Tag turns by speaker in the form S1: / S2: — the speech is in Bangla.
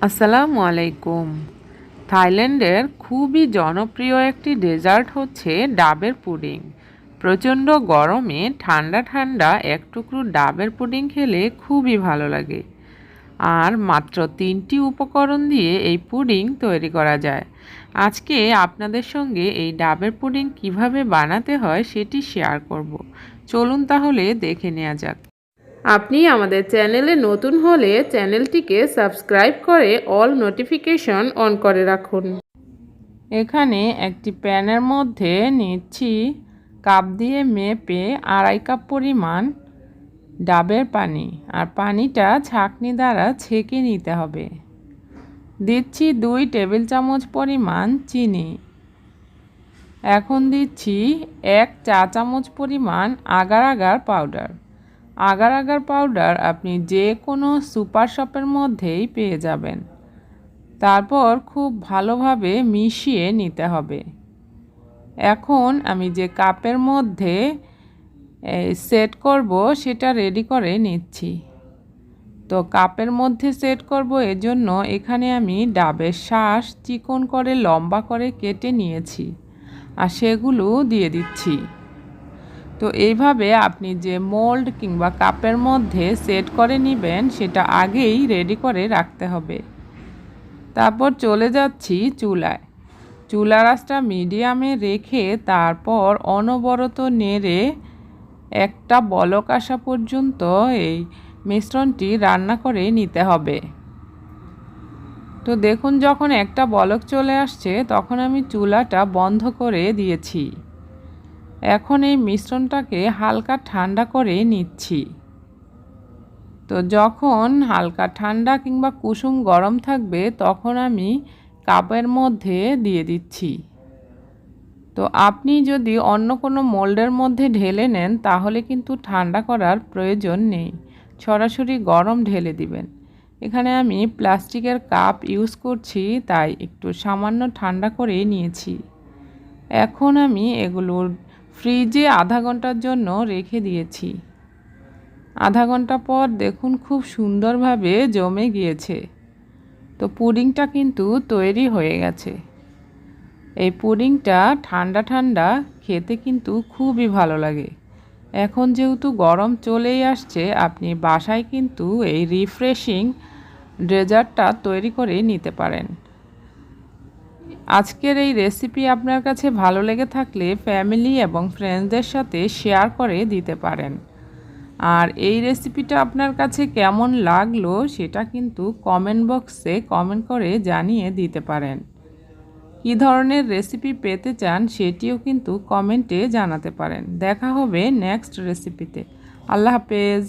S1: আসসালামু আলাইকুম। থাইল্যান্ডের খুবই জনপ্রিয় একটি ডেজার্ট হচ্ছে ডাবের পুডিং। প্রচণ্ড গরমে ঠান্ডা ঠান্ডা এক টুকরো ডাবের পুডিং খেলে খুবই ভালো লাগে। আর মাত্র 3টি উপকরণ দিয়ে এই পুডিং তৈরি করা যায়। আজকে আপনাদের সঙ্গে এই ডাবের পুডিং কিভাবে বানাতে হয় সেটি শেয়ার করব। চলুন তাহলে দেখে নেওয়া যাক। আপনি আমাদের চ্যানেলে নতুন হলে চ্যানেলটিকে সাবস্ক্রাইব করে অল নোটিফিকেশন অন করে রাখুন। এখানে একটি প্যানের মধ্যে নিচ্ছি কাপ দিয়ে মেপে 2.5 কাপ পরিমাণ ডাবের পানি, আর পানিটা ছাঁকনি দ্বারা ছেঁকে নিতে হবে। দিচ্ছি 2 টেবিল চামচ পরিমাণ চিনি। এখন দিচ্ছি 1 চা চামচ পরিমাণ agar agar powder. Agar agar powder আপনি যে কোনো সুপার শপের মধ্যেই পেয়ে যাবেন। তারপর খুব ভালোভাবে মিশিয়ে নিতে হবে। এখন আমি যে কাপের মধ্যে সেট করব সেটা রেডি করে নিচ্ছি। তো কাপের মধ্যে সেট করব, এজন্য এখানে আমি ডাবের শাঁস চিকন করে লম্বা করে কেটে নিয়েছি আর সেগুলো দিয়ে দিচ্ছি। তো এইভাবে আপনি যে মোল্ড কিংবা কাপের মধ্যে সেট করে নেবেন সেটা আগেই রেডি করে রাখতে হবে। তারপর চলে যাচ্ছি চুলায়। চুলার আঁচটা মিডিয়ামে রেখে তারপর অনবরত নেড়ে একটা বলক আসা পর্যন্ত এই মিশ্রণটি রান্না করে নিতে হবে। তো দেখুন, যখন একটা বলক চলে আসছে তখন আমি চুলাটা বন্ধ করে দিয়েছি। এখন এই মিশ্রণটাকে হালকা ঠান্ডা করে নিচ্ছি। তো যখন হালকা ঠান্ডা কিংবা কুসুম গরম থাকবে তখন আমি কাপের মধ্যে দিয়ে দিচ্ছি। তো আপনি যদি অন্য কোনো মোল্ডের মধ্যে ঢেলে নেন তাহলে কিন্তু ঠান্ডা করার প্রয়োজন নেই, সরাসরি গরম ঢেলে দিবেন। এখানে আমি প্লাস্টিকের কাপ ইউজ করছি, তাই একটু সামান্য ঠান্ডা করে নিয়েছি। এখন আমি এগুলোর ফ্রিজে আধা ঘন্টার জন্য রেখে দিয়েছি। আধা ঘন্টা পর দেখুন খুব সুন্দরভাবে জমে গিয়েছে। তো পুডিংটা কিন্তু তৈরি হয়ে গেছে। এই পুডিংটা ঠান্ডা ঠান্ডা খেতে কিন্তু খুবই ভালো লাগে। এখন যেহেতু গরম চলেই আসছে, আপনি বাসায় কিন্তু এই রিফ্রেশিং ডেজার্টটা তৈরি করে নিতে পারেন। আজকের এই রেসিপি আপনার কাছে ভালো লেগে থাকলে ফ্যামিলি এবং ফ্রেন্ডসদের সাথে শেয়ার করে দিতে পারেন। আর এই রেসিপিটা আপনার কাছে কেমন লাগলো সেটা কিন্তু কমেন্ট বক্সে কমেন্ট করে জানিয়ে দিতে পারেন। কী ধরনের রেসিপি পেতে চান সেটিও কিন্তু কমেন্টে জানাতে পারেন। দেখা হবে নেক্সট রেসিপিতে। আল্লাহ হাফেজ।